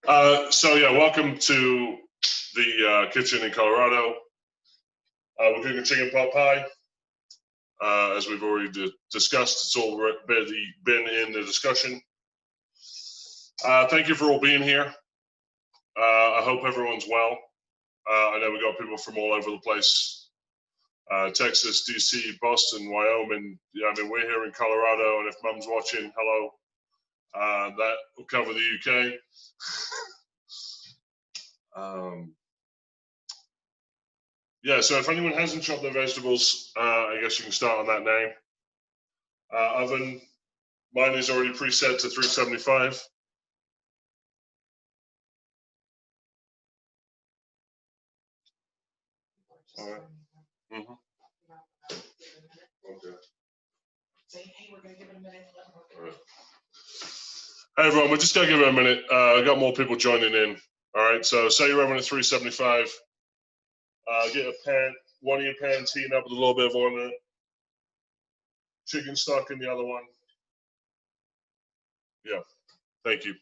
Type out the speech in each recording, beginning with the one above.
So yeah, welcome to the kitchen in Colorado. We're cooking chicken pot pie. As we've already discussed, it's already been in the discussion. Thank you for all being here. I hope everyone's well. I know we got people from all over the place. Texas, DC, Boston, Wyoming. Yeah, I mean, we're here in Colorado, and if Mum's watching, hello. That will cover the UK. Yeah, so if anyone hasn't chopped their vegetables, I guess you can start on that now. Oven, mine is already preset to 375. All right. Mm-hmm. Okay. Hey, we're gonna give it a minute. All right. Hey everyone, we're just gonna give it a minute. I got more people joining in. All right, so set your oven at 375. Get a pan, one of your pans heating up with a little bit of oil in it. Chicken stock in the other one. Yeah, thank you.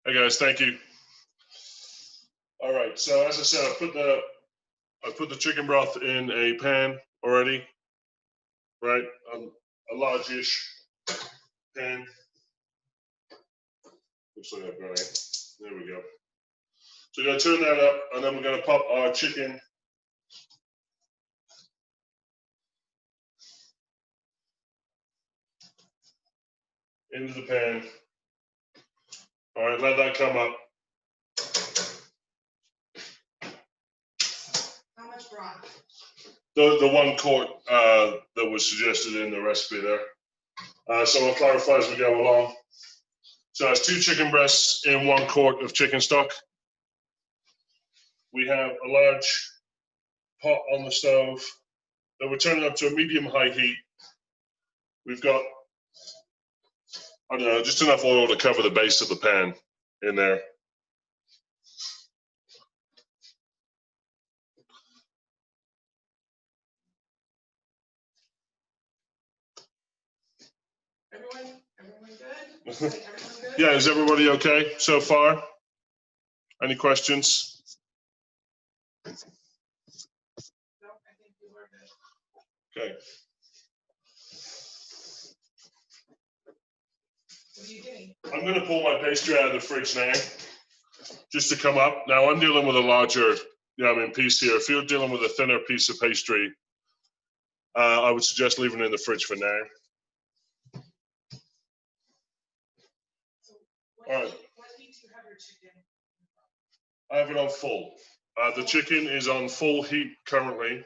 Hey guys, thank you. All right, so as I said, I put the chicken broth in a pan already, right? A large-ish pan. Looks like I've got it. There we go. So we're gonna turn that up, and then we're gonna pop our chicken into the pan. All right, let that come up. How much broth? The 1 quart that was suggested in the recipe there. So I'll clarify as we go along. So that's 2 chicken breasts in 1 quart of chicken stock. We have a large pot on the stove that we're turning up to a medium-high heat. We've got, I don't know, just enough oil to cover the base of the pan in there. Everyone good? Everyone good? Yeah, is everybody okay so far? Any questions? No, I think we were good. Okay. What are you doing? I'm going to pull my pastry out of the fridge now, just to come up. Now I'm dealing with a larger, piece here. If you're dealing with a thinner piece of pastry, I would suggest leaving it in the fridge for now. All right. What heat do you have your chicken? I have it on full. The chicken is on full heat currently. In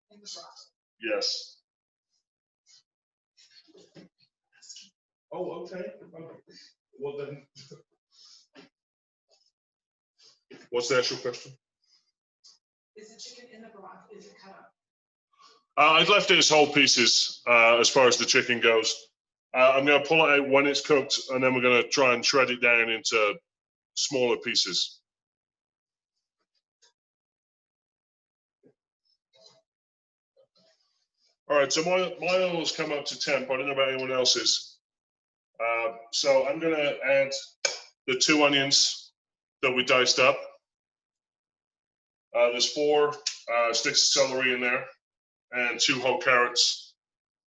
the broth? Yes. Oh, okay. Well then, what's the actual question? Is the chicken in the broth? Is it cut up? I'd left it as whole pieces as far as the chicken goes. I'm going to pull it out when it's cooked, and then we're going to try and shred it down into smaller pieces. All right, so my oil has come up to temp. I don't know about anyone else's. So I'm going to add the 2 onions that we diced up. There's 4 sticks of celery in there and 2 whole carrots.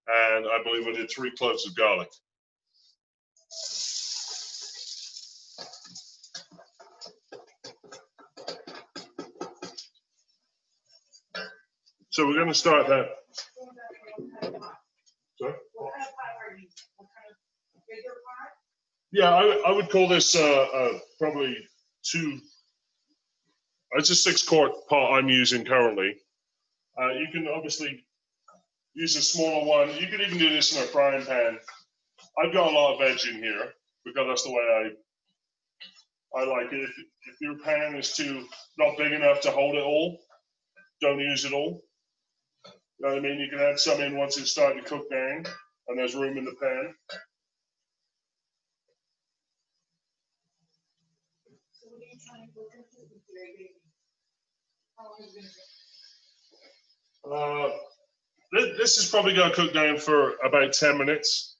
and I believe I did 3 cloves of garlic. So we're going to start that. Sorry? What kind of pot are you? What kind of bigger pot? Yeah, I would call this probably 2. It's a 6-quart pot I'm using currently. You can obviously use a smaller one. You could even do this in a frying pan. I've got a lot of veg in here because that's the way I like it. If your pan is not big enough to hold it all, don't use it all. You know what I mean? You can add some in once it's starting to cook down and there's room in the pan. So what are you trying to cook with today, baby? How long is it going to This is probably going to cook down for about 10 minutes.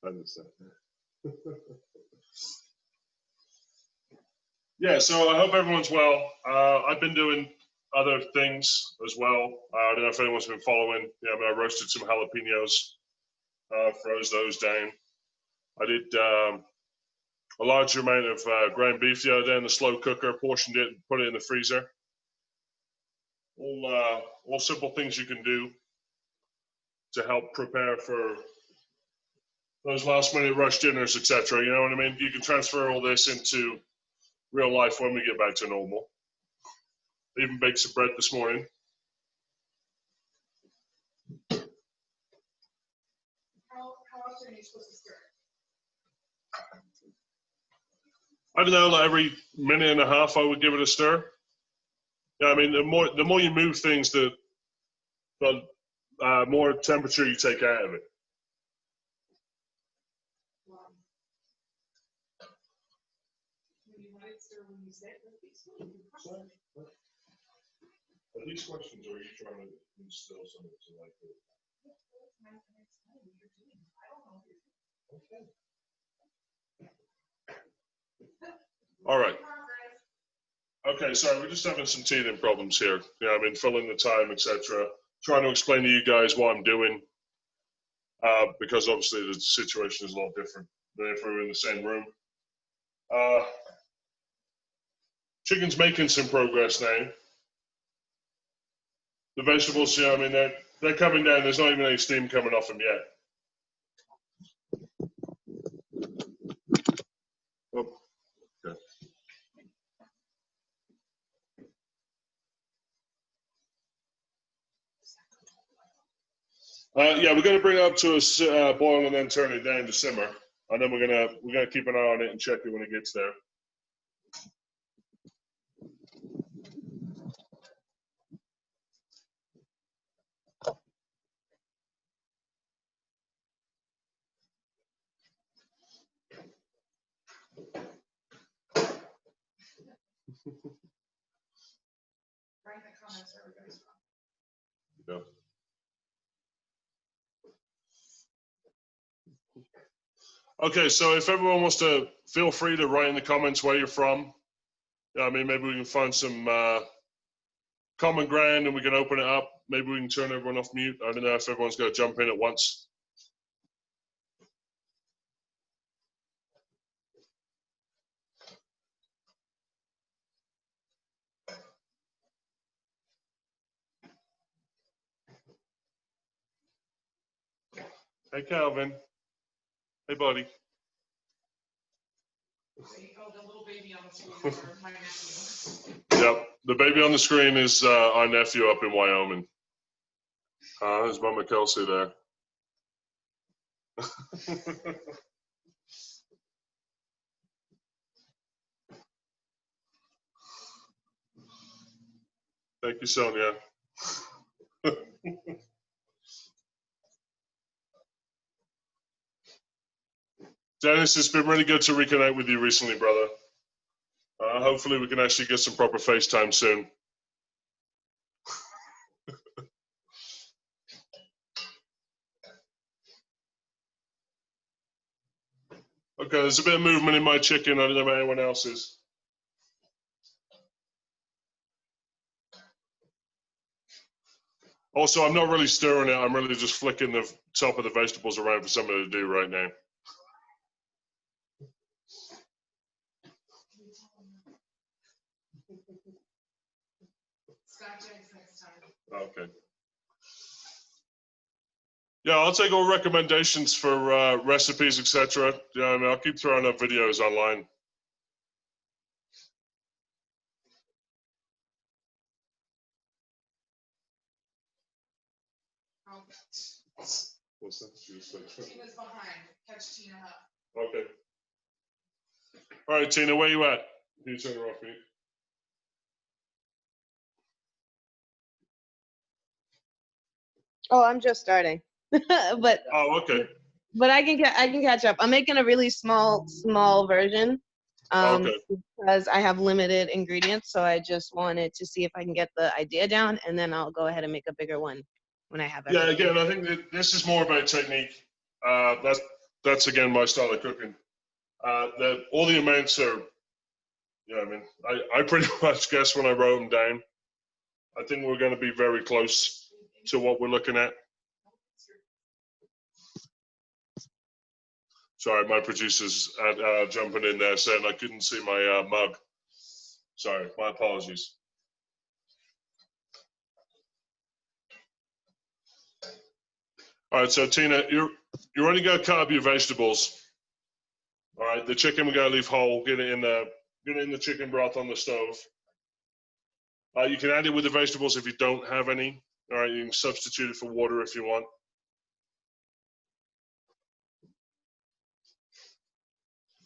I understand. Yeah, so I hope everyone's well. I've been doing other things as well. I don't know if anyone's been following. Yeah, I mean, I roasted some jalapenos, froze those down. I did a large amount of ground beef the other day in the slow cooker, portioned it and put it in the freezer. All simple things you can do to help prepare for those last minute rush dinners, etc. You know what I mean? You can transfer all this into real life when we get back to normal. Even baked some bread this morning. How often are you supposed to stir? I don't know, like every minute and a half I would give it a stir. Yeah, I mean, the more you move things, the more temperature you take out of it. Are these questions, or are you trying to instill something to like it? Okay. All right. Okay, sorry, we're just having some teething problems here. Yeah, I mean, filling the time, etc. Trying to explain to you guys what I'm doing, because obviously the situation is a lot different than if we were in the same room. Chicken's making some progress now. The vegetables, yeah, I mean, they're coming down. There's not even any steam coming off them yet. Oh, okay. Yeah, we're going to bring it up to a boil and then turn it down to simmer, and then we're gonna keep an eye on it and check it when it gets there. Write in the comments where everybody's from. Yeah. Okay, so if everyone wants to, feel free to write in the comments where you're from. Yeah, I mean, maybe we can find some common ground and we can open it up. Maybe we can turn everyone off mute. I don't know if everyone's going to jump in at once. Hey, Calvin. Hey, buddy. Oh, the little baby on the screen is my nephew. Yep, the baby on the screen is our nephew up in Wyoming. There's Mama Kelsey there. Thank you, Sonia. Dennis, it's been really good to reconnect with you recently, brother. Hopefully we can actually get some proper FaceTime soon. Okay, there's a bit of movement in my chicken. I don't know about anyone else's. Also, I'm not really stirring it. I'm really just flicking the top of the vegetables around for somebody to do right now. Scott Jenks next time. Okay. Yeah, I'll take all recommendations for recipes, etc. Yeah, I mean, I'll keep throwing up videos online. Oh, What's that? Tina's behind. Catch Tina up. Okay. All right, Tina, where you at? Can you turn her off, mute? Oh, I'm just starting, but Oh, okay. I can catch up. I'm making a really small version, Okay. because I have limited ingredients. So I just wanted to see if I can get the idea down, and then I'll go ahead and make a bigger one when I have Yeah, everything. again, I think that this is more about technique. That's again my style of cooking. All the amounts are, yeah, I mean, I pretty much guess when I wrote them down. I think we're going to be very close to what we're looking at. Sorry, my producer's jumping in there saying I couldn't see my mug. Sorry, my apologies. All right, so Tina, you're only going to cut up your vegetables. All right, the chicken we're going to leave whole. Get it in the chicken broth on the stove. You can add it with the vegetables if you don't have any. All right, you can substitute it for water if you want.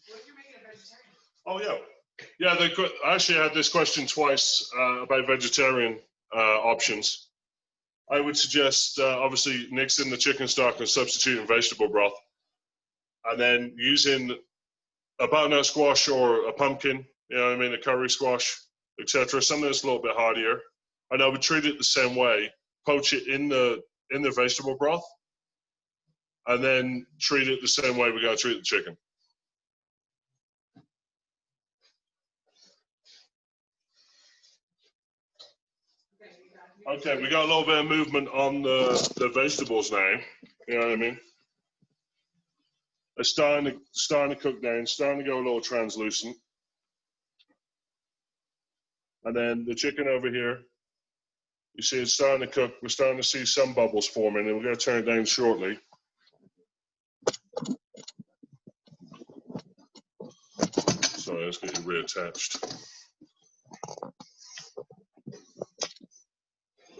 What if you're making a vegetarian? Oh yeah, I actually had this question twice about vegetarian options. I would suggest obviously mixing the chicken stock and substituting vegetable broth, and then using a butternut squash or a pumpkin. You know what I mean, a curry squash, etc. Something that's a little bit hardier. And I would treat it the same way. Poach it in the vegetable broth, and then treat it the same way we're going to treat the chicken. Okay, we got a little bit of movement on the vegetables now. You know what I mean? They're starting to cook down, starting to go a little translucent. And then the chicken over here, you see it's starting to cook. We're starting to see some bubbles forming, and we're going to turn it down shortly. Sorry, let's get you reattached.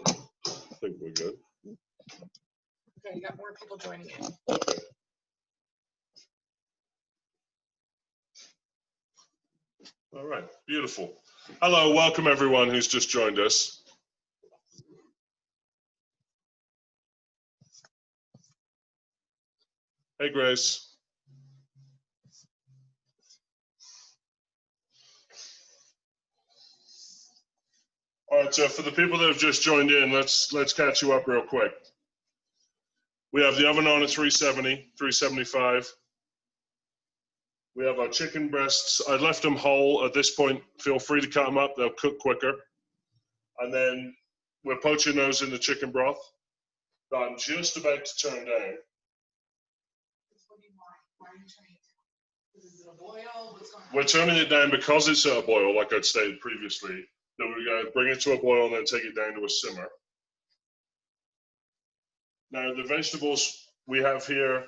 I think we're good. Okay, you got more people joining in. Okay. All right, beautiful. Hello, welcome everyone who's just joined us. Hey, Grace. All right, so for the people that have just joined in, let's catch you up real quick. We have the oven on at 370, 375. We have our chicken breasts. I left them whole at this point. Feel free to cut them up. They'll cook quicker. And then we're poaching those in the chicken broth that I'm just about to turn down. What do you want? Why are you turning it down? Is it a boil? What's going on? We're turning it down because it's at a boil, like I'd stated previously. Then we're going to bring it to a boil and then take it down to a simmer. Now, the vegetables we have here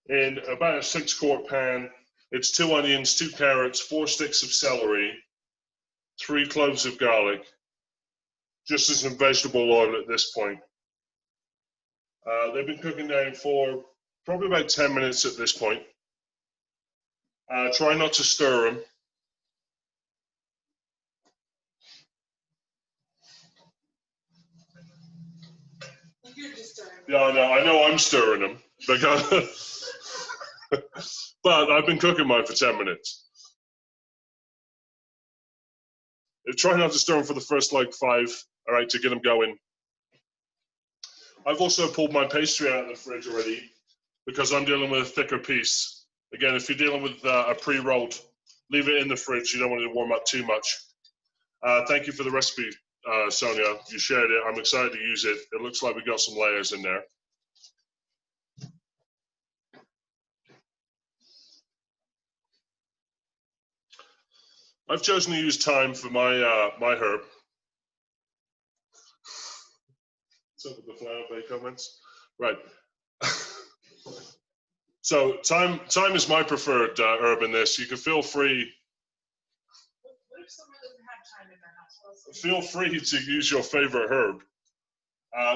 in about a 6-quart pan. It's 2 onions, 2 carrots, 4 sticks of celery, 3 cloves of garlic, just as some vegetable oil at this point. They've been cooking down for probably about 10 minutes at this point. Try not to stir them. You're just stirring. Yeah, I know I'm stirring them, because but I've been cooking mine for 10 minutes. Try not to stir them for the first like 5, all right, to get them going. I've also pulled my pastry out of the fridge already because I'm dealing with a thicker piece. Again, if you're dealing with a pre-rolled, leave it in the fridge. You don't want it to warm up too much. Thank you for the recipe, Sonia. You shared it. I'm excited to use it. It looks like we got some layers in there. I've chosen to use thyme for my my herb. What's up with the flower bay comments? Right. So thyme is my preferred herb in this. You can feel free. What if someone doesn't have time in their house? What else? Feel free to use your favorite herb,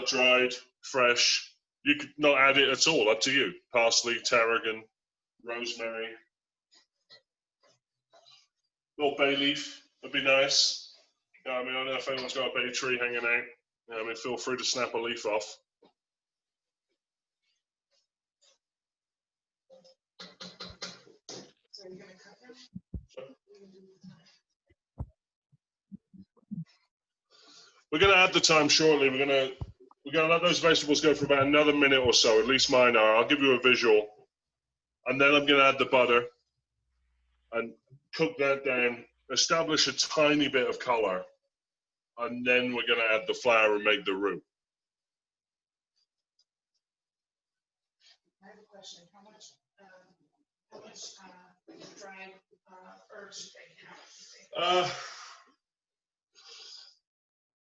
dried, fresh. You could not add it at all. Up to you. Parsley, tarragon, rosemary. Little bay leaf would be nice. I mean, I don't know if anyone's got a bay tree hanging out. I mean, feel free to snap a leaf off. So you're gonna cut them? We're going to add the thyme shortly. We're going to let those vegetables go for about another minute or so. At least mine are. I'll give you a visual, and then I'm going to add the butter and cook that down. Establish a tiny bit of color, and then we're going to add the flour and make the roux. I have a question. How much dried herbs should they have?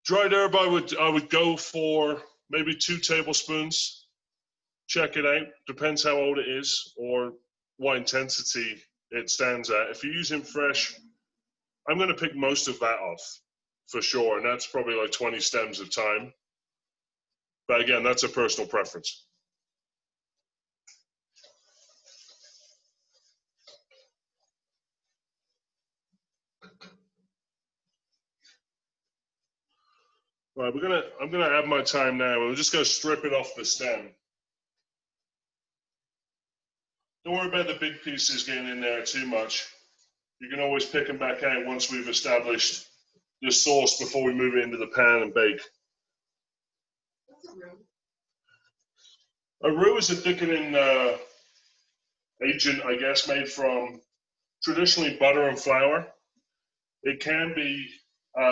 Dried herb, I would go for maybe 2 tablespoons. Check it out. Depends how old it is or what intensity it stands at. If you're using fresh, I'm going to pick most of that off for sure, and that's probably like 20 stems of thyme. But again, that's a personal preference. Right, I'm gonna add my thyme now. We're just gonna strip it off the stem. Don't worry about the big pieces getting in there too much. You can always pick them back out once we've established the sauce before we move it into the pan and bake. What's a roux? A roux is a thickening agent, I guess, made from traditionally butter and flour. It can be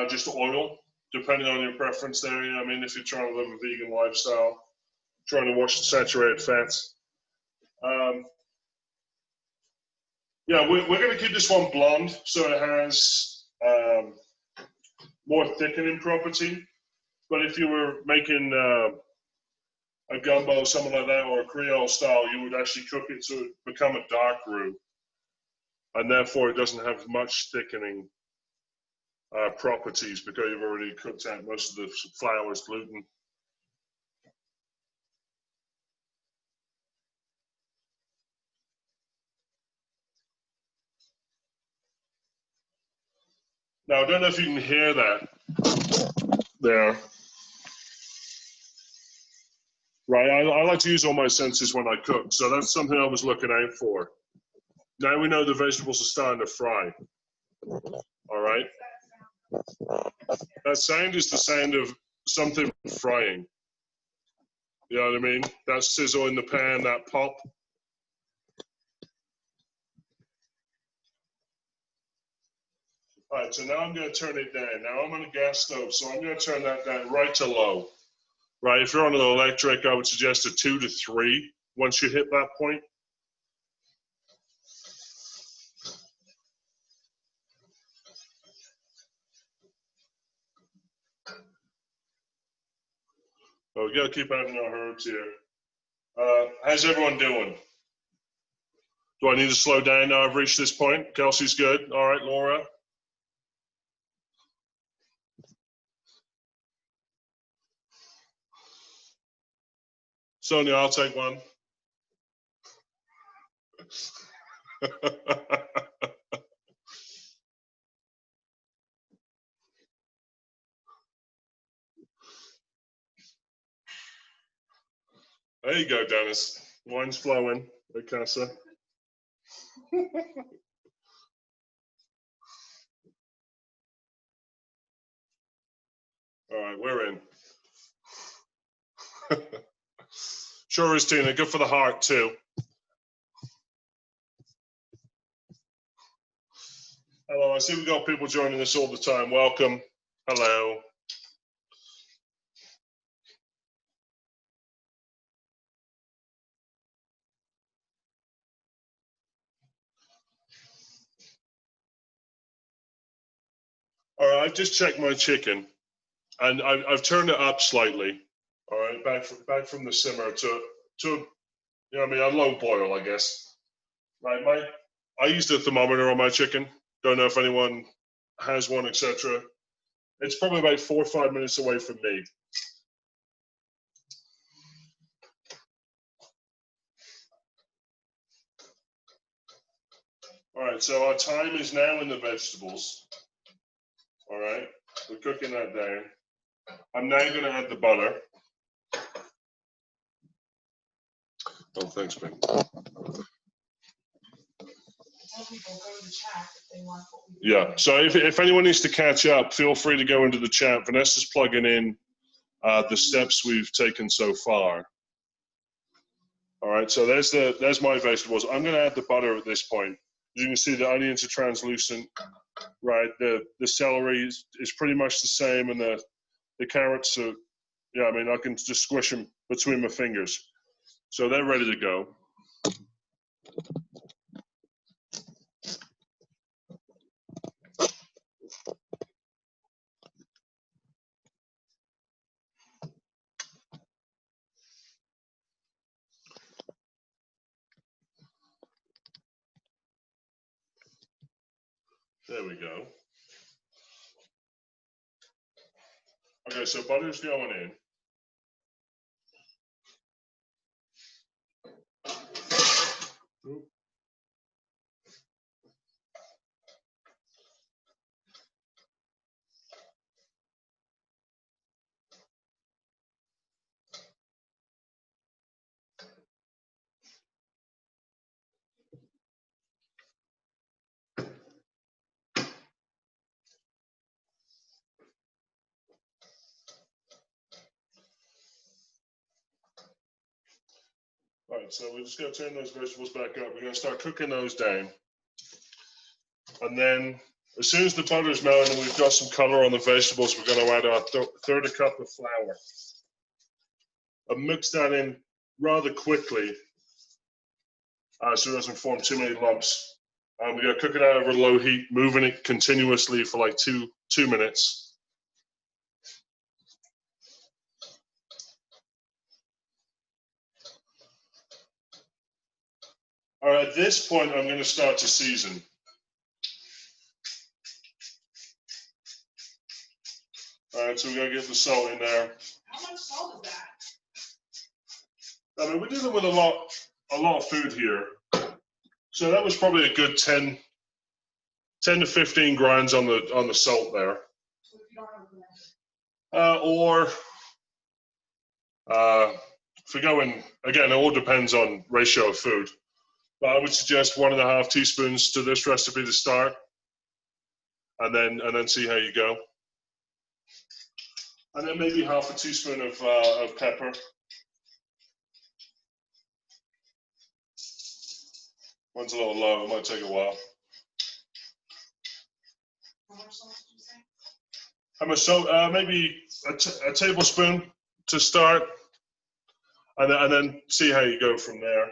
just oil, depending on your preference there. I mean, if you're trying to live a vegan lifestyle, trying to watch the saturated fats. Yeah, we're going to keep this one blonde, so it has more thickening property. But if you were making a gumbo, something like that, or a Creole style, you would actually cook it to become a dark roux. And therefore, it doesn't have much thickening properties because you've already cooked out most of the flour's gluten. Now, I don't know if you can hear that there. Right, I like to use all my senses when I cook, so that's something I was looking out for. Now we know the vegetables are starting to fry. All right. That sound is the sound of something frying. You know what I mean? That sizzle in the pan, that pop. All right, so now I'm going to turn it down. Now I'm on a gas stove, so I'm going to turn that down right to low. Right, if you're on an electric, I would suggest a 2 to 3 once you hit that point. Oh, we got to keep adding our herbs here. How's everyone doing? Do I need to slow down now I've reached this point? Kelsey's good. All right, Laura. Sonia, I'll take one. There you go, Dennis. Wine's flowing at Casa. All right, we're in. Sure is, Tina. Good for the heart, too. Hello, I see we've got people joining us all the time. Welcome. Hello. All right, I've just checked my chicken, and I've turned it up slightly. All right, back from the simmer to you know what I mean, a low boil, I guess. Right, I used a thermometer on my chicken. Don't know if anyone has one, etc. It's probably about 4 or 5 minutes away from me. All right, so our time is now in the vegetables. All right, we're cooking that down. I'm now going to add the butter. Oh, thanks, man. Tell people go to the chat if they want what we do. Yeah, so if anyone needs to catch up, feel free to go into the chat. Vanessa's plugging in the steps we've taken so far. All right, so there's my vegetables. I'm going to add the butter at this point. As you can see, the onions are translucent, right? The celery is pretty much the same, and the carrots are, yeah, I mean, I can just squish them between my fingers. So they're ready to go. There we go. Okay, so butter's going in. Oop. All right, so we're just going to turn those vegetables back up. We're going to start cooking those down. And then as soon as the butter's melted and we've got some color on the vegetables, we're going to add our third a cup of flour. And mix that in rather quickly so it doesn't form too many lumps. We're going to cook it out over low heat, moving it continuously for like two minutes. All right, at this point, I'm going to start to season. All right, so we're going to get the salt in there. How much salt is that? I mean, we're dealing with a lot of food here. So that was probably a good 10 to 15 grinds on the salt there. So if you don't have a blender. If we're going, again, it all depends on ratio of food. But I would suggest 1.5 teaspoons to this recipe to start, and then see how you go. And then maybe 1/2 teaspoon of pepper. One's a little low, it might take a while. How much salt did you say? How much salt? Maybe a tablespoon to start, and then see how you go from there.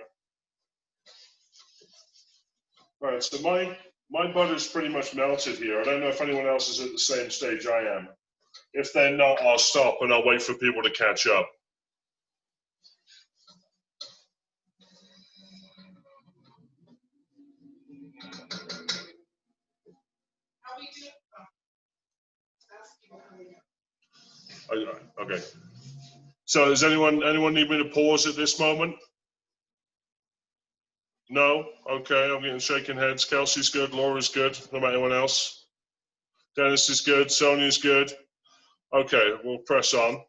All right, so my butter's pretty much melted here. I don't know if anyone else is at the same stage I am. If they're not, I'll stop and I'll wait for people to catch up. How we do? Ask people how we do. Okay. So does anyone need me to pause at this moment? No? Okay, I'm getting shaking heads. Kelsey's good, Laura's good. No matter anyone else. Dennis is good, Sonia's good. Okay, we'll press on.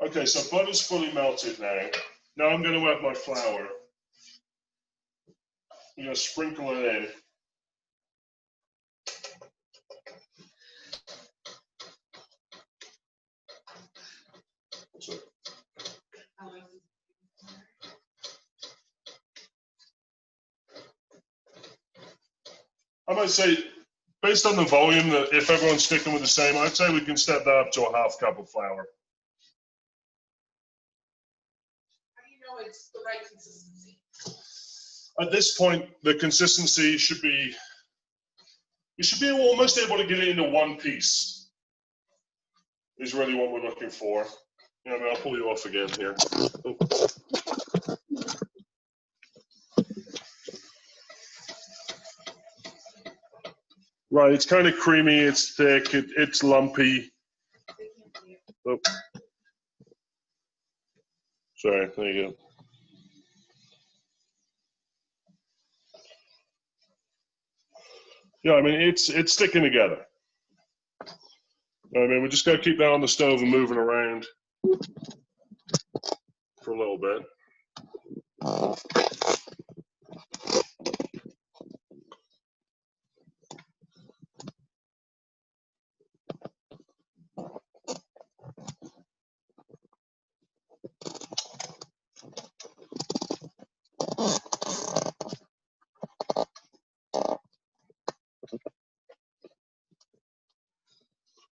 Okay, so butter's fully melted now. Now I'm going to add my flour. I'm going to sprinkle it in. So, I might say, based on the volume, that if everyone's sticking with the same, I'd say we can step that up to a 1/2 cup of flour. How do you know it's the right consistency? At this point, the consistency should be, You should be almost able to get it into one piece. Is really what we're looking for. Yeah, I mean, I'll pull you off again here. Oh. Right, it's kind of creamy, it's thick, it's lumpy. Oh. Sorry, there you go. Yeah, I mean, it's sticking together. I mean, we just got to keep that on the stove and moving around for a little bit.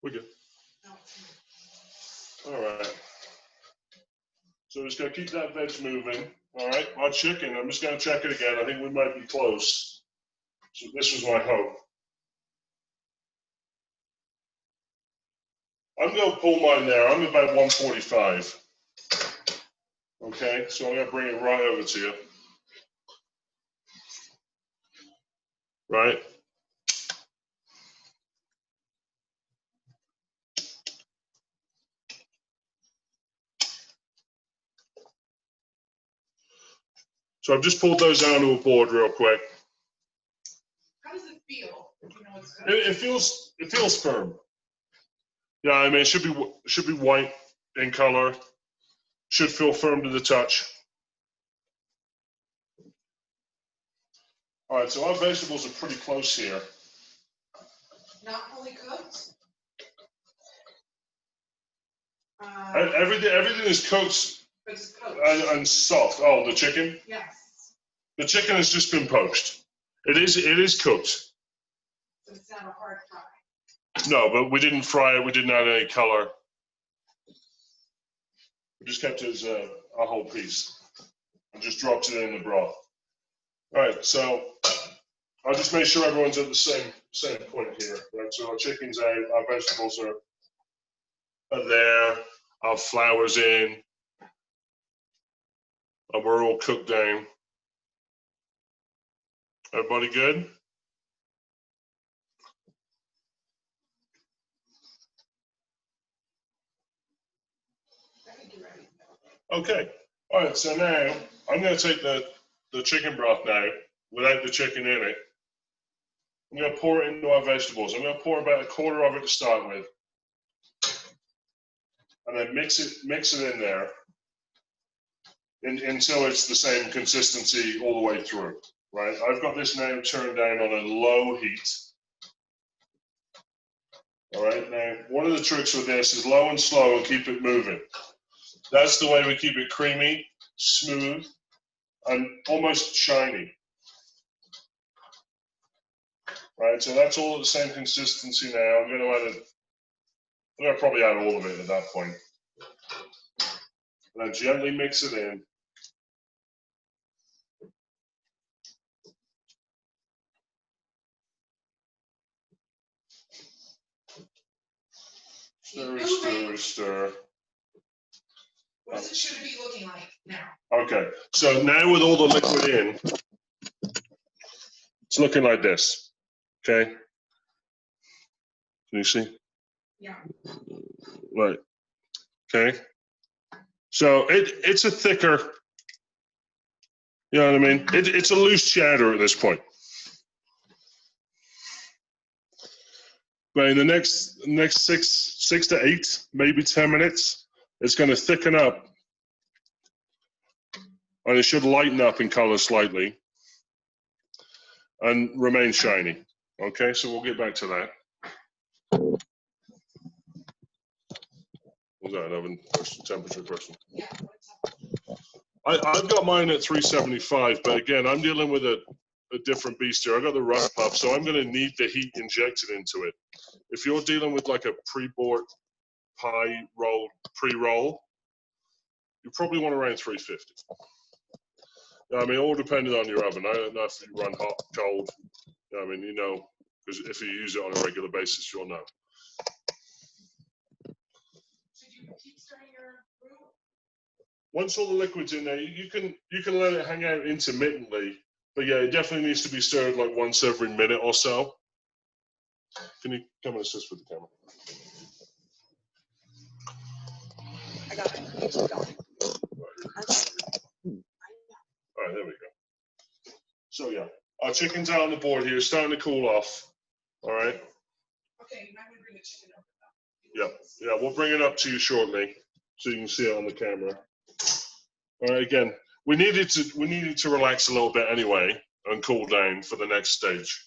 We're good. All right. So just got to keep that veg moving. All right. Our chicken, I'm just going to check it again. I think we might be close. So this was my hope. I'm going to pull mine there. I'm about 145. Okay. So I'm going to bring it right over to you. Right. So I've just pulled those down to a board real quick. How does it feel? You know, it's It feels firm. Yeah, I mean, it should be white in color. Should feel firm to the touch. All right, so our vegetables are pretty close here. not fully cooked. Everything is cooked It's cooked. and soft. Oh, the chicken? Yes. The chicken has just been poached. It is cooked. So it's not a hard fry. No, but we didn't fry it. We didn't add any color. We just kept it as a whole piece and just dropped it in the broth. All right, so I'll just make sure everyone's at the same point here. Right, so our chicken's out, our vegetables are there, our flour's in, and we're all cooked down. Everybody good? I think you're ready. Okay. All right, so now I'm going to take the chicken broth now, without the chicken in it. I'm going to pour it into our vegetables. I'm going to pour about a quarter of it to start with. And then mix it in there until it's the same consistency all the way through, right? I've got this now turned down on a low heat. All right, now one of the tricks with this is low and slow and keep it moving. That's the way we keep it creamy, smooth, and almost shiny. Right, so that's all at the same consistency now. I'm going to probably add all of it at that point. And then gently mix it in. Stir, stir, stir. What should it be looking like now? Okay, so now with all the liquid in, it's looking like this. Okay. Can you see? Yeah. Right. Okay. So it's a thicker, you know what I mean? It's a loose chowder at this point. But in the next 6 to 8, maybe 10 minutes, it's going to thicken up, and it should lighten up in color slightly and remain shiny. Okay, so we'll get back to that. Was that an oven question, temperature question? Yeah. I've got mine at 375, but again, I'm dealing with a different beast here. I got the Rush Pup, so I'm going to need the heat injected into it. If you're dealing with like a pre-bought pie roll, pre-roll, you probably want around 350. I mean, all depending on your oven. I don't know if you run hot, cold. I mean, you know because if you use it on a regular basis, you'll know. Should you keep stirring your roux? Once all the liquid's in there, you can let it hang out intermittently, but yeah, it definitely needs to be stirred like once every minute or so. Can you come and assist with the camera? I got it. Keep going. All right, there we go. So yeah, our chicken's out on the board here, starting to cool off. All right. Okay, now we bring the chicken over Yeah, yeah, we'll bring it up to you shortly, so you can see it on the camera. All right, again, we needed to relax a little bit anyway and cool down for the next stage.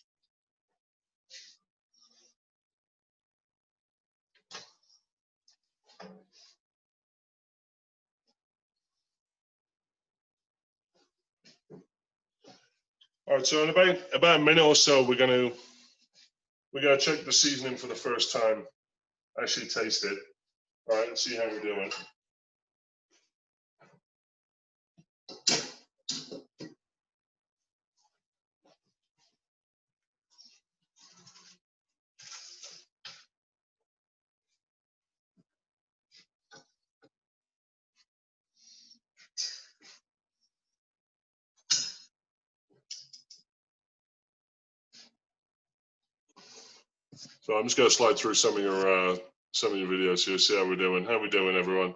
All right, so in about a minute or so, we're gonna check the seasoning for the first time, actually taste it, all right, and see how we're doing. So I'm just gonna slide through some of your videos here, see how we're doing. How we doing, everyone?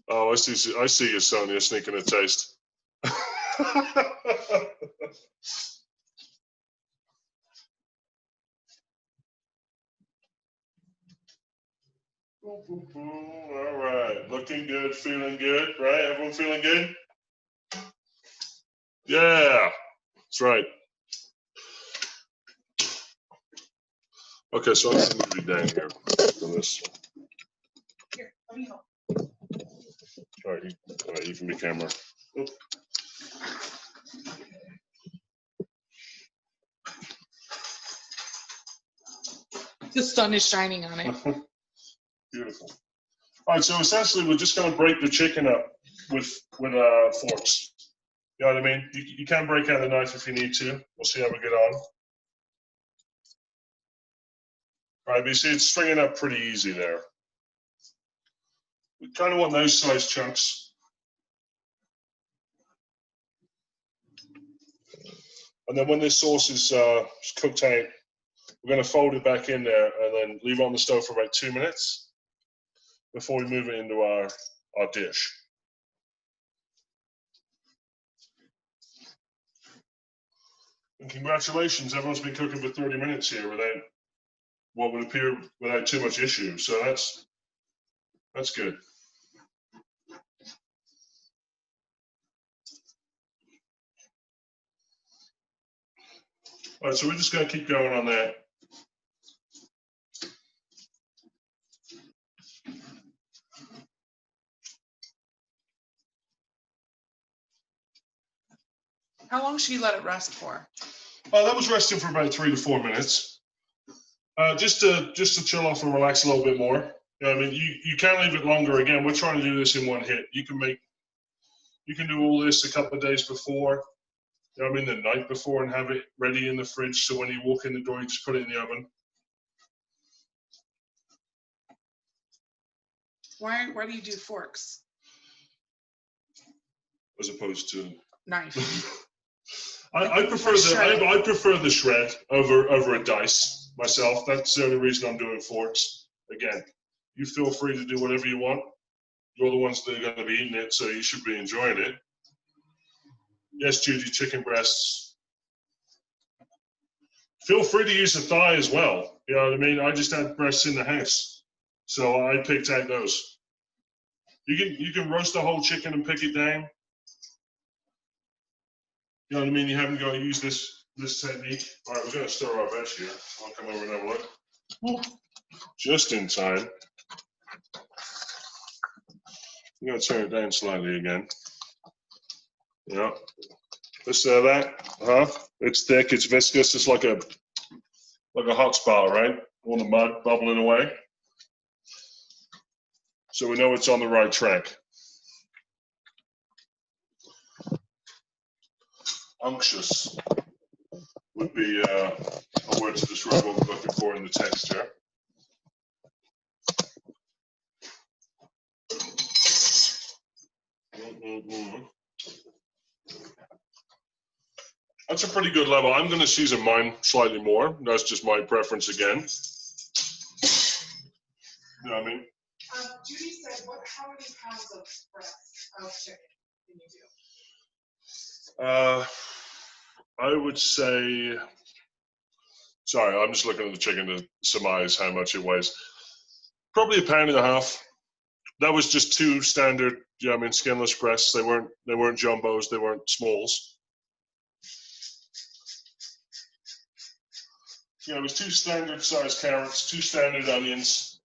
Oh, I see you, Sonia, sneaking a taste. All right, looking good, feeling good, right? Everyone feeling good? Yeah, that's right. Okay, so I'm gonna move you down here for this. Here, let me help. All right, you can be camera. Oop. The sun is shining on it. Beautiful. All right, so essentially we're just going to break the chicken up with forks. You know what I mean? You can break out the knife if you need to. We'll see how we get on. All right, but you see it's stringing up pretty easy there. We kind of want those size chunks. And then when this sauce is cooked out, we're going to fold it back in there and then leave it on the stove for about 2 minutes before we move it into our dish. And congratulations, everyone's been cooking for 30 minutes here without what would appear without too much issue. So that's good. All right, so we're just going to keep going on that. How long should you let it rest for? That was resting for about 3 to 4 minutes. Just to chill off and relax a little bit more. You know, I mean, you can leave it longer. Again, we're trying to do this in one hit. You can do all this a couple of days before. You know, I mean, the night before, and have it ready in the fridge. So when you walk in the door, you just put it in the oven. Why do you do forks? As opposed to Knife. I prefer the shred over a dice myself. That's the only reason I'm doing forks. Again, you feel free to do whatever you want. You're the ones that are going to be eating it, so you should be enjoying it. Yes, Judy, chicken breasts. Feel free to use the thigh as well. You know what I mean? I just had breasts in the house, so I picked out those. You can roast the whole chicken and pick it down. You know what I mean? You haven't got to use this technique. All right, we're going to stir our veg here. I'll come over and have a look. Just in time. I'm going to turn it down slightly again. Yeah. Just that. It's thick. It's viscous. It's like a hot spot, right? All the mud bubbling away. so we know it's on the right track. Unctuous would be a word to describe what we're looking for in the texture. That's a pretty good level. I'm going to season mine slightly more. That's just my preference again. You know what I mean? Judy said, how many pounds of breast of chicken can you do? I would say, sorry, I'm just looking at the chicken to surmise how much it weighs. Probably 1.5 pounds. That was just 2 standard, yeah, I mean, skinless breasts. They weren't jumbos. They weren't smalls. Yeah, it was 2 standard sized carrots, 2 standard onions.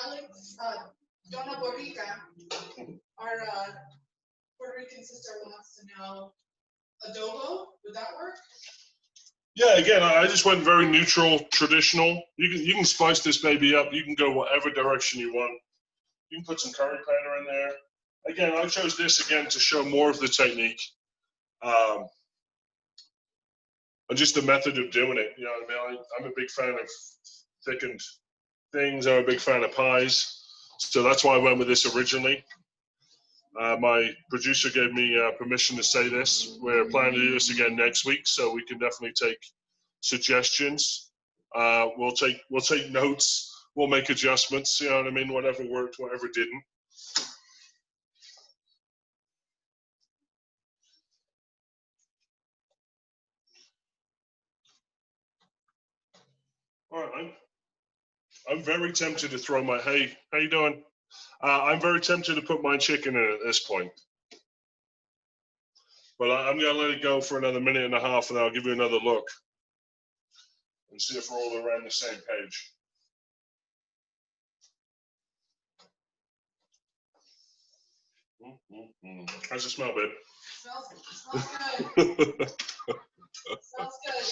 Alex, Donna Borrica, our Puerto Rican sister wants to know, adobo, would that work? Yeah, again, I just went very neutral, traditional. You can spice this baby up. You can go whatever direction you want. You can put some curry powder in there. Again, I chose this again to show more of the technique. And just the method of doing it. You know what I mean? I'm a big fan of thickened things. I'm a big fan of pies. So that's why I went with this originally. My producer gave me permission to say this. We're planning to do this again next week, so we can definitely take suggestions. We'll take notes. We'll make adjustments. You know what I mean? Whatever worked, whatever didn't. All right, I'm very tempted to throw my, hey, how you doing? I'm very tempted to put my chicken in at this point. But I'm going to let it go for another 1.5 minutes, and then I'll give you another look and see if we're all around the same page. How's it smell, babe? Smells good. Smells good.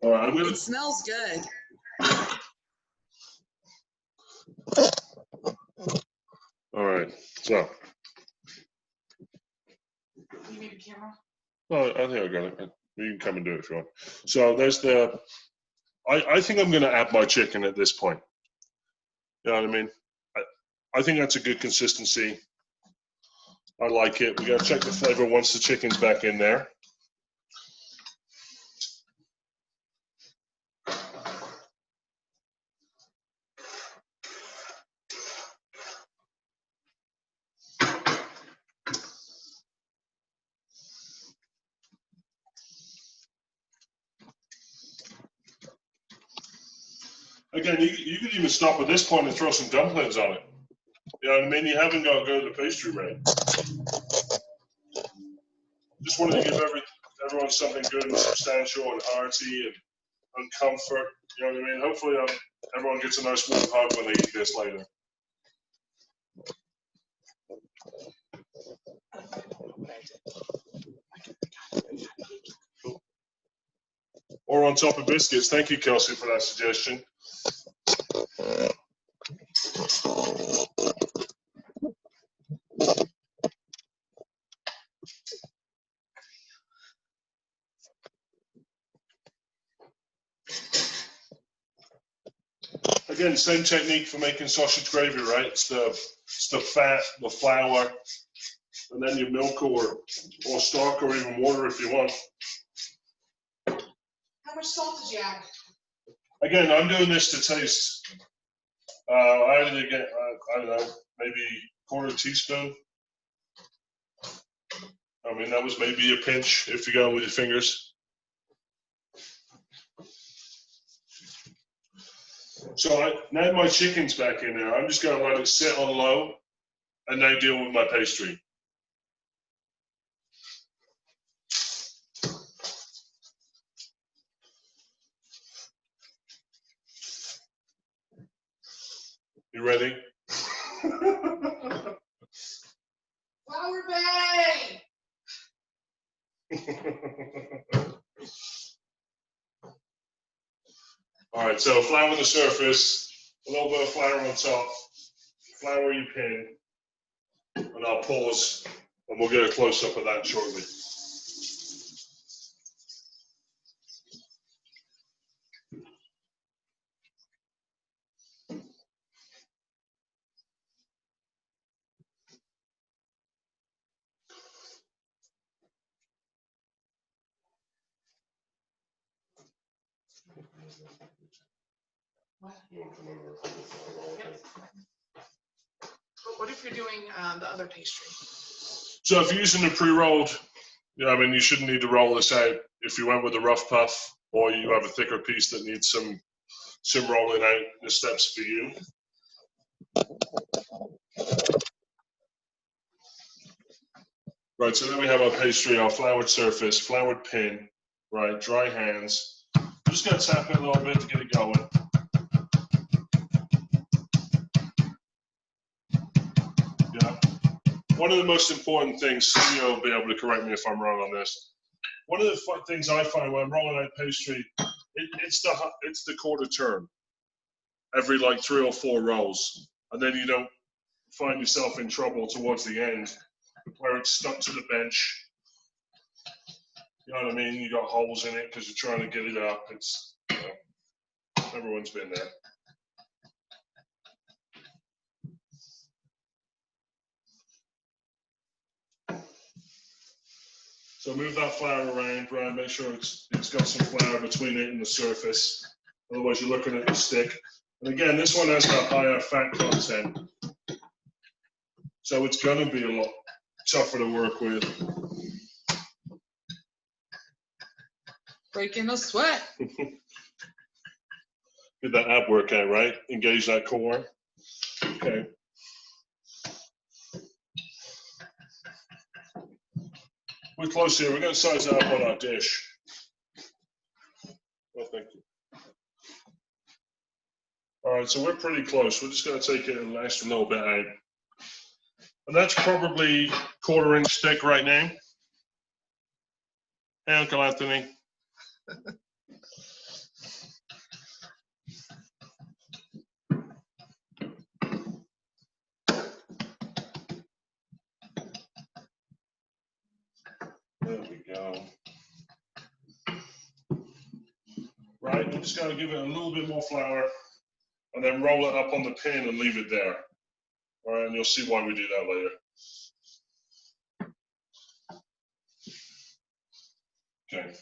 All right, I'm gonna. It smells good. All right, so. You need a camera? Well, I think I got it. You can come and do it if you want. So there's the. I think I'm going to add my chicken at this point. You know what I mean? I think that's a good consistency. I like it. We got to check the flavor once the chicken's back in there. Again, you could even stop at this point and throw some dumplings on it. You know what I mean? You haven't got to go to the pastry ready. Just wanted to give everyone something good and substantial and hearty and comfort. You know what I mean? Hopefully everyone gets a nice warm hug when they eat this later. Or on top of biscuits. Thank you, Kelsey, for that suggestion. Again, same technique for making sausage gravy, right? It's the fat, the flour, and then your milk or stock or even water if you want. How much salt did you add? Again, I'm doing this to taste. I added again, I don't know, maybe 1/4 teaspoon. I mean, that was maybe a pinch if you go with your fingers. So now my chicken's back in there. I'm just going to let it sit on low and now deal with my pastry. You ready? Flour Bay! All right, so flour the surface, a little bit of flour on top, flour your pin, and I'll pause and we'll get a close up of that shortly. What if you're doing the other pastry? So if you're using the pre-rolled, I mean, you shouldn't need to roll this out. If you went with a rough puff or you have a thicker piece that needs some rolling out, the steps for you. Right, so then we have our pastry, our floured surface, floured pin, right, dry hands. I'm just gonna tap it a little bit to get it going. Yeah. One of the most important things, Cynthia will be able to correct me if I'm wrong on this. One of the things I find when I'm rolling out pastry, it's the quarter turn every like 3 or 4 rolls, and then you don't find yourself in trouble towards the end where it's stuck to the bench. You know what I mean? You got holes in it because you're trying to get it up. It's, you know, everyone's been there. So move that flour around, right? Make sure it's got some flour between it and the surface. Otherwise, you're looking at the stick. And again, this one has a higher fat content, so it's going to be a lot tougher to work with. Breaking a sweat. Get that ab workout, right? Engage that core. Okay. We're close here. We're going to size that up on our dish. Well, thank you. All right, so we're pretty close. We're just going to take it and lash a little bit out. And that's probably 1/4 inch thick right now. Hey, Uncle Anthony. There we go. Right, we're just going to give it a little bit more flour and then roll it up on the pin and leave it there. All right, and you'll see why we do that later. Okay.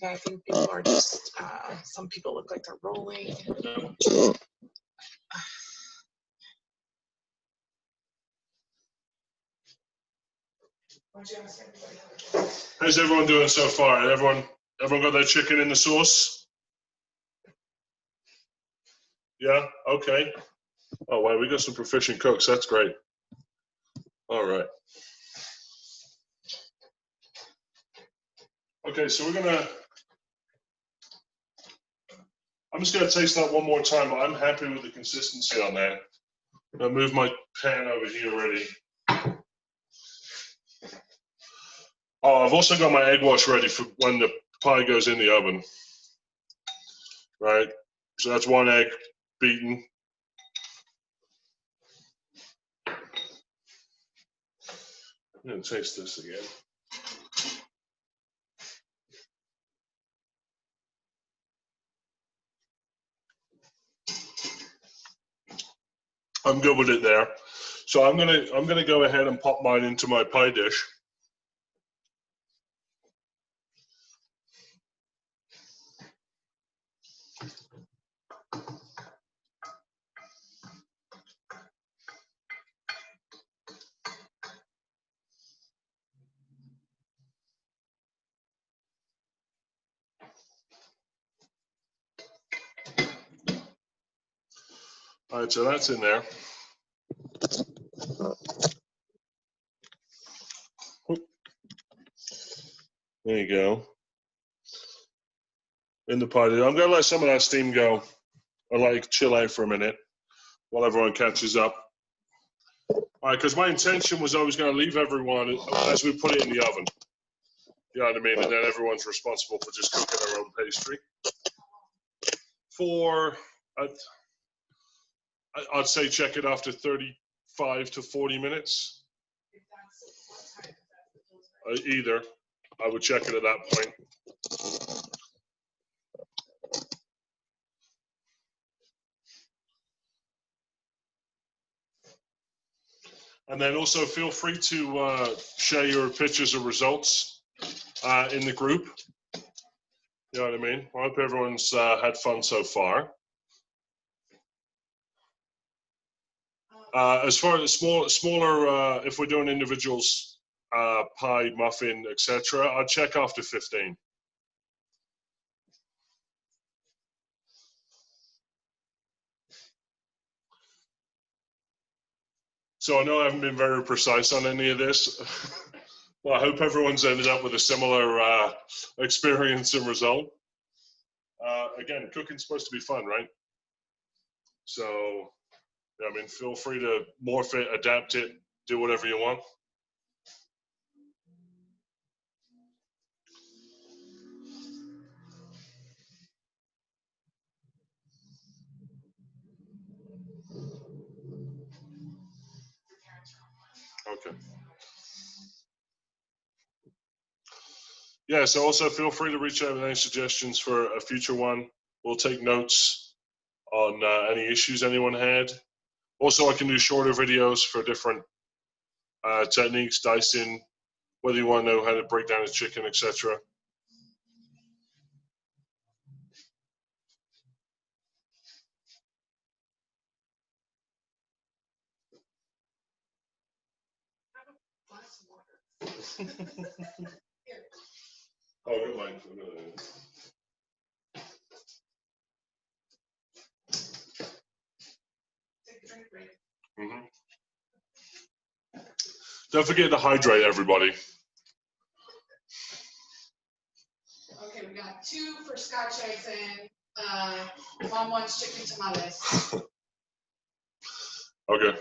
Yeah, I think people are just, some people look like they're rolling. How's everyone doing so far? Everyone got their chicken in the sauce? Yeah, okay. Oh, wow, we got some proficient cooks. That's great. All right. Okay, so I'm just gonna taste that one more time, but I'm happy with the consistency on that. I'll move my pan over here already. Oh, I've also got my egg wash ready for when the pie goes in the oven. Right, so that's 1 egg beaten. I'm gonna taste this again. I'm good with it there. So I'm gonna go ahead and pop mine into my pie dish. All right, so that's in there. There you go. In the pie dish. I'm gonna let some of that steam go and like chill out for a minute while everyone catches up. All right, because my intention was I was going to leave everyone as we put it in the oven. You know what I mean? And then everyone's responsible for just cooking their own pastry. I'd say check it after 35 to 40 minutes. If that's what time is that? Either. I would check it at that point. And then also feel free to share your pictures of results in the group. You know what I mean? I hope everyone's had fun so far. As far as smaller, if we're doing individuals, pie, muffin, etc., I'd check after 15. So I know I haven't been very precise on any of this. Well, I hope everyone's ended up with a similar experience and result. Again, cooking's supposed to be fun, right? So, I mean, feel free to morph it, adapt it, do whatever you want. Okay. Yeah, so also feel free to reach out with any suggestions for a future one. We'll take notes on any issues anyone had. Also, I can do shorter videos for different techniques, dicing, whether you want to know how to break down a chicken, etc. Glass of water. Here, Oh, good mind. take a drink break. Mm-hmm. Don't forget to hydrate, everybody. Okay, we got 2 for Scotch eggs and Mom wants chicken tamales. Okay.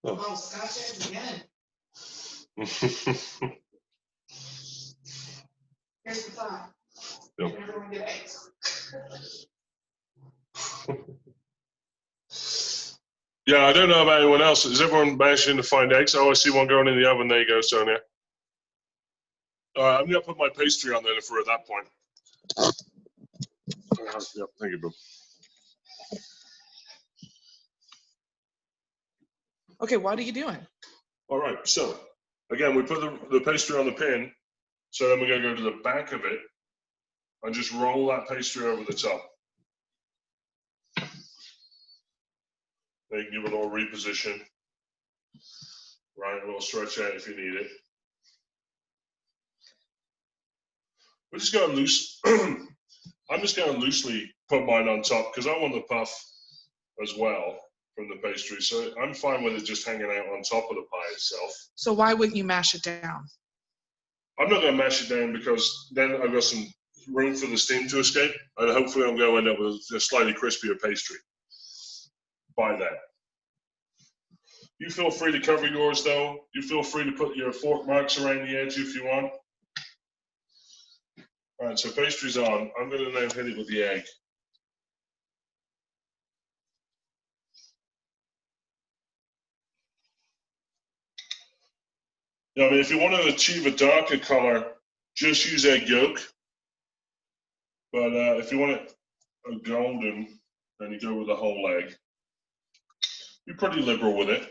Oh, Scotch eggs again. Here's the thought. Yep. Everyone get eggs. Yeah, I don't know about anyone else. Is everyone managing to find eggs? Oh, I see one going in the oven. There you go, Sonia. All right, I'm going to put my pastry on there if we're at that point. Yep, thank you, Bob. Okay, what are you doing? All right, so again, we put the pastry on the pin. So then we're going to go to the back of it and just roll that pastry over the top. Then you can give it a little reposition. Right, a little stretch out if you need it. We're just going loose. I'm just going to loosely put mine on top because I want the puff as well from the pastry. So I'm fine with it just hanging out on top of the pie itself. So why wouldn't you mash it down? I'm not going to mash it down because then I've got some room for the steam to escape, and hopefully I'm going to end up with a slightly crispier pastry by that. You feel free to cover yours though. You feel free to put your fork marks around the edge if you want. All right, so pastry's on. I'm going to now hit it with the egg. I mean, if you want to achieve a darker color, just use egg yolk. But if you want it a golden, then you go with the whole egg. Be pretty liberal with it.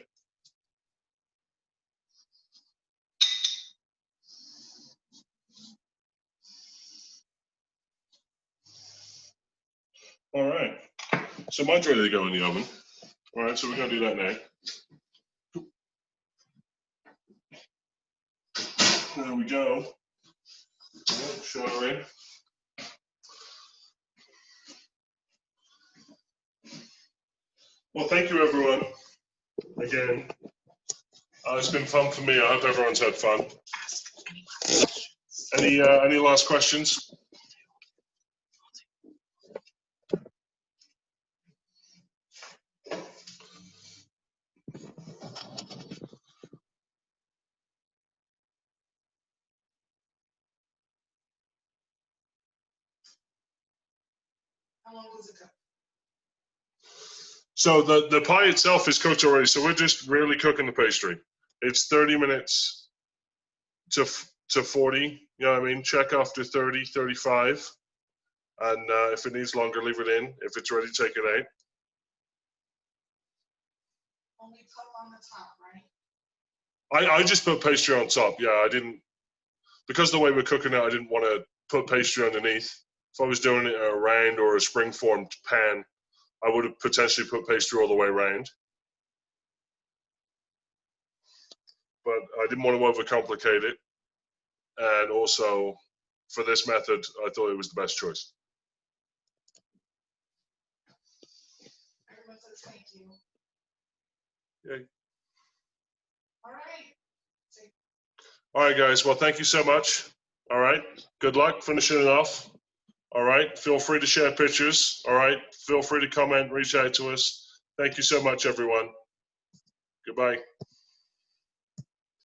All right, so mine's ready to go in the oven. All right, so we're going to do that now. There we go. Show her in. Well, thank you, everyone. Again, it's been fun for me. I hope everyone's had fun. Any last questions? How long does it go? So the pie itself is cooked already. So we're just really cooking the pastry. It's 30 minutes to 40. You know what I mean? Check after 30, 35. And if it needs longer, leave it in. If it's ready, take it out. Only cup on the top, right? I just put pastry on top. Yeah, I didn't, because the way we're cooking it, I didn't want to put pastry underneath. If I was doing it in a round or a spring-formed pan, I would have potentially put pastry all the way around. But I didn't want to overcomplicate it. And also, for this method, I thought it was the best choice. Everyone says thank you. Yay. All right. All right, guys. Well, thank you so much. All right. Good luck finishing it off. All right. Feel free to share pictures. All right. Feel free to comment, reach out to us. Thank you so much, everyone. Goodbye.